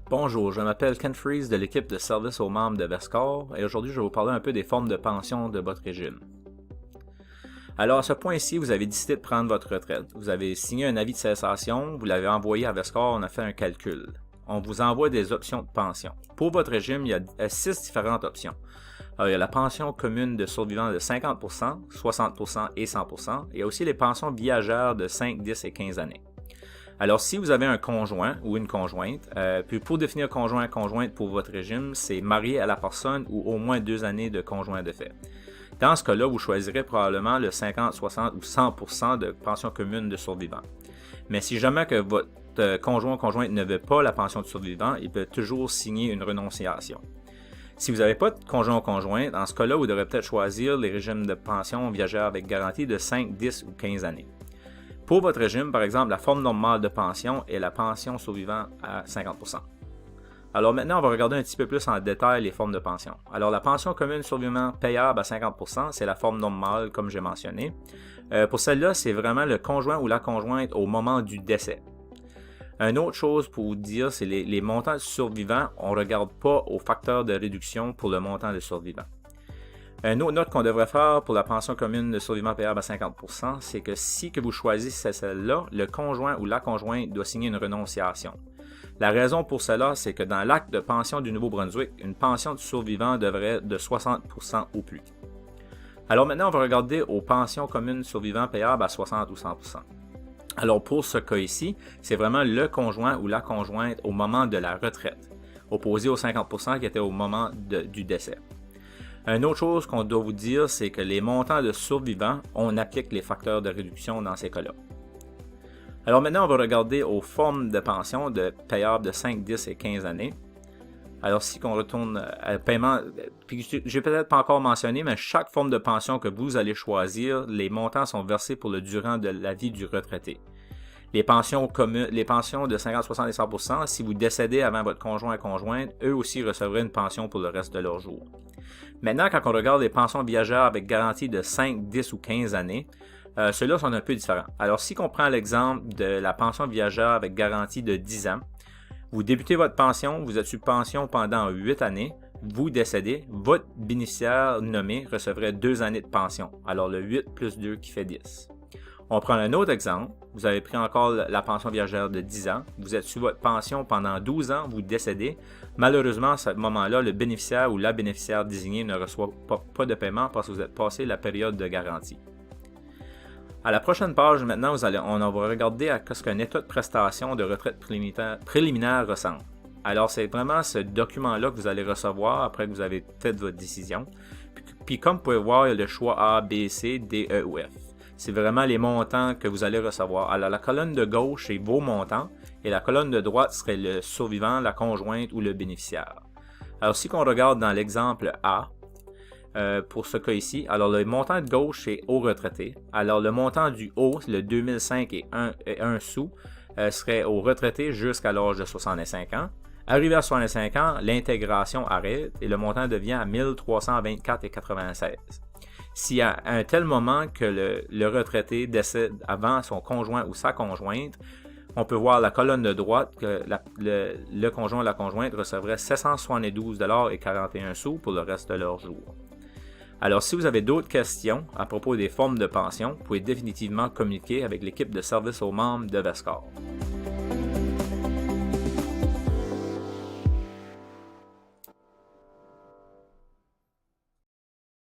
Bonjour, je m'appelle Ken Freeze de l'équipe de service aux membres de Vescore et aujourd'hui je vais vous parler un peu des formes de pension de votre régime. Alors à ce point-ci, vous avez décidé de prendre votre retraite. Vous avez signé un avis de cessation, vous l'avez envoyé à Vescore, on a fait un calcul. On vous envoie des options de pension. Pour votre régime, il y a 6 différentes options. Alors, il y a la pension commune de survivants de 50%, 60% et 100%. Il y a aussi les pensions viagères de 5, 10 et 15 années. Alors, si vous avez un conjoint ou une conjointe, puis pour définir conjoint-conjointe pour votre régime, c'est marié à la personne ou au moins 2 années de conjoint de fait. Dans ce cas-là, vous choisirez probablement le 50, 60 ou 100% de pension commune de survivants. Mais si jamais que votre conjoint ou conjointe ne veut pas la pension de survivant, il peut toujours signer une renonciation. Si vous n'avez pas de conjoint ou conjointe, dans ce cas-là, vous devrez peut-être choisir les régimes de pension viagère avec garantie de 5, 10 ou 15 années. Pour votre régime, par exemple, la forme normale de pension est la pension survivant à 50%. Alors maintenant, on va regarder un petit peu plus en détail les formes de pension. Alors la pension commune survivant payable à 50%, c'est la forme normale comme j'ai mentionné. Pour celle-là, c'est vraiment le conjoint ou la conjointe au moment du décès. Une autre chose pour vous dire, c'est les montants de survivants, on ne regarde pas au facteur de réduction pour le montant de survivants. Une autre note qu'on devrait faire pour la pension commune de survivants payable à 50%, c'est que si que vous choisissez celle-là, le conjoint ou la conjointe doit signer une renonciation. La raison pour cela, c'est que dans l'acte de pension du Nouveau-Brunswick, une pension de survivant devrait être de 60% ou plus. Alors maintenant, on va regarder aux pensions communes survivants payables à 60 ou 100%. Alors pour ce cas ici, c'est vraiment le conjoint ou la conjointe au moment de la retraite, opposé aux 50% qui était au moment du décès. Une autre chose qu'on doit vous dire, c'est que les montants de survivants, on applique les facteurs de réduction dans ces cas-là. Alors maintenant, on va regarder aux formes de pension de payables de 5, 10 et 15 années. Alors si on retourne à paiement, puis j'ai peut-être pas encore mentionné, mais chaque forme de pension que vous allez choisir, les montants sont versés pour le durant de la vie du retraité. Les pensions communes, les pensions de 50, 60 et 100%, si vous décédez avant votre conjoint et conjointe, eux aussi recevraient une pension pour le reste de leur jour. Maintenant, quand on regarde les pensions viagères avec garantie de 5, 10 ou 15 années, ceux-là sont un peu différents. Alors si on prend l'exemple de la pension viagère avec garantie de 10 ans, vous débutez votre pension, vous êtes sous pension pendant 8 années, vous décédez, votre bénéficiaire nommé recevrait 2 années de pension. Alors le 8 plus 2 qui fait 10. On prend un autre exemple, vous avez pris encore la pension viagère de 10 ans, vous êtes sous votre pension pendant 12 ans, vous décédez. Malheureusement, à ce moment-là, le bénéficiaire ou la bénéficiaire désignée ne reçoit pas de paiement parce que vous êtes passé la période de garantie. À la prochaine page, maintenant, on va regarder à ce qu'un état de prestation de retraite préliminaire ressemble. Alors, c'est vraiment ce document-là que vous allez recevoir après que vous avez fait votre décision. Puis comme vous pouvez voir, il y a le choix A, B, C, D, E ou F. C'est vraiment les montants que vous allez recevoir. Alors, la colonne de gauche, c'est vos montants, et la colonne de droite serait le survivant, la conjointe ou le bénéficiaire. Alors, si on regarde dans l'exemple A, pour ce cas ici, alors le montant de gauche, c'est au retraité. Alors, le montant du haut, le 2005 et 1 sou, serait au retraité jusqu'à l'âge de 65 ans. Arrivé à 65 ans, l'intégration arrête et le montant devient à 1324,96. Si à un tel moment que le retraité décède avant son conjoint ou sa conjointe, on peut voir la colonne de droite que le conjoint ou la conjointe recevrait 772,41 $ pour le reste de leur jour. Alors, si vous avez d'autres questions à propos des formes de pension, vous pouvez définitivement communiquer avec l'équipe de service aux membres de Vescore.